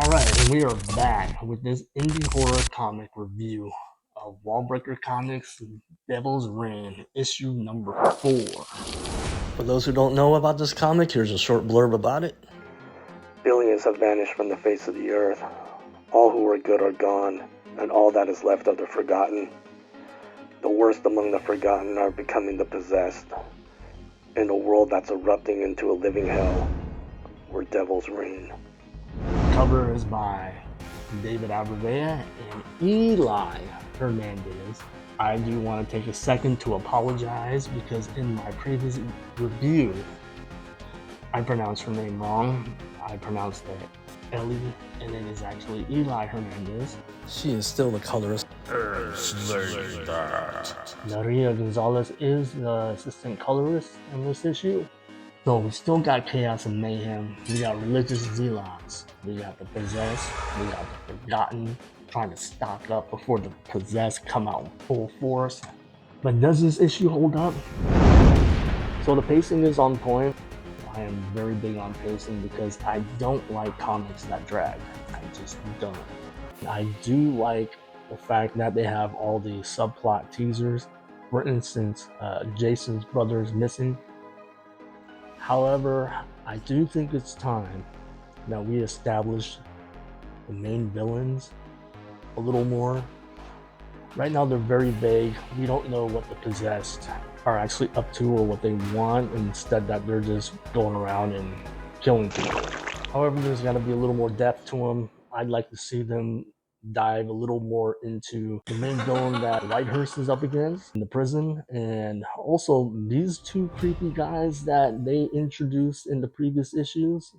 Alright, and we are back with this indie horror comic review of Wallbreaker Comics Devil's Reign, issue number 4. For those who don't know about this comic, here's a short blurb about it. Billions have vanished from the face of the earth. All who were good are gone, and all that is left are the forgotten. The worst among the forgotten are becoming the possessed. In a world that's erupting into a living hell, where devils reign. Cover is by David Abrevea and Eli Hernandez. I do want to take a second to apologize because in my previous review, I pronounced her name wrong. I pronounced it Ellie, and it is actually Eli Hernandez. She is still the colorist. Maria Gonzalez is the assistant colorist in this issue. So we still got chaos and mayhem. We got religious zealots. We got the possessed. We got the forgotten trying to stock up before the possessed come out in full force. But does this issue hold up? So the pacing is on point. I am very big on pacing because I don't like comics that drag. I just don't. I do like the fact that they have all the subplot teasers. For instance, Jason's brother is missing. However, I do think it's time that we establish the main villains a little more. Right now they're very vague. We don't know what the possessed are actually up to or what they want, instead that they're just going around and killing people. However, there's got to be a little more depth to them. I'd like to see them dive a little more into the main villain that Whitehurst is up against in the prison, and also these two creepy guys that they introduced in the previous issues.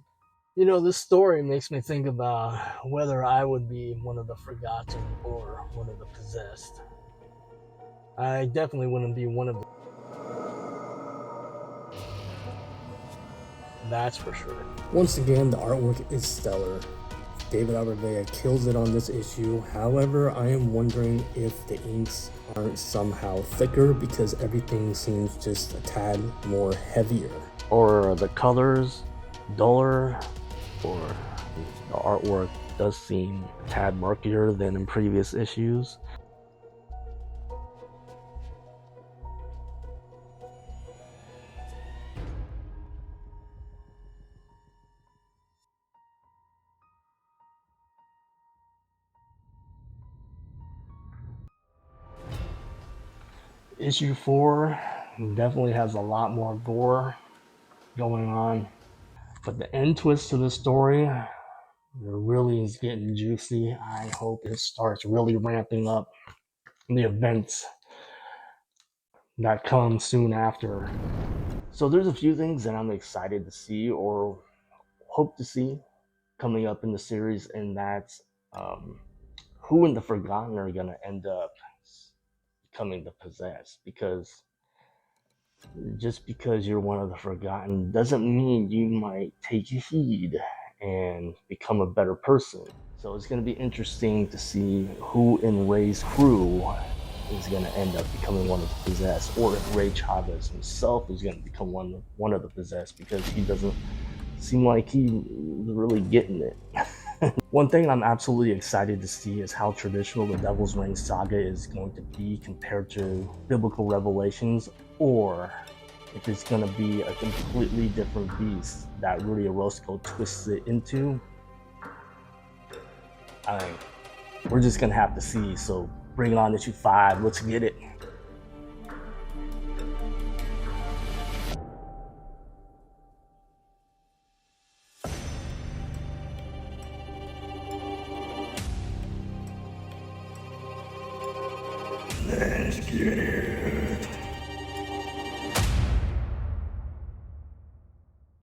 You know, this story makes me think about whether I would be one of the forgotten or one of the possessed. I definitely wouldn't be one of the... That's for sure. Once again, the artwork is stellar. David Abrevea kills it on this issue. However, I am wondering if the inks aren't somehow thicker because everything seems just a tad more heavier. Or the colors duller, or the artwork does seem a tad murkier than in previous issues. Issue 4 definitely has a lot more gore going on, but the end twist to the story really is getting juicy. I hope it starts really ramping up the events that come soon after. So there's a few things that I'm excited to see or hope to see coming up in the series, and that's who in the Forgotten are going to end up becoming the possessed. Because just because you're one of the Forgotten doesn't mean you might take heed and become a better person. So it's going to be interesting to see who in Ray's crew is going to end up becoming one of the possessed, or if Ray Chavez himself is going to become one of the possessed, because he doesn't seem like he's really getting it. One thing I'm absolutely excited to see is how traditional the Devil's Reign saga is going to be compared to biblical revelations, or if it's going to be a completely different beast that Rudy Orozco twists it into. We're just going to have to see. So bring it on issue 5. Let's get it. Let's get it.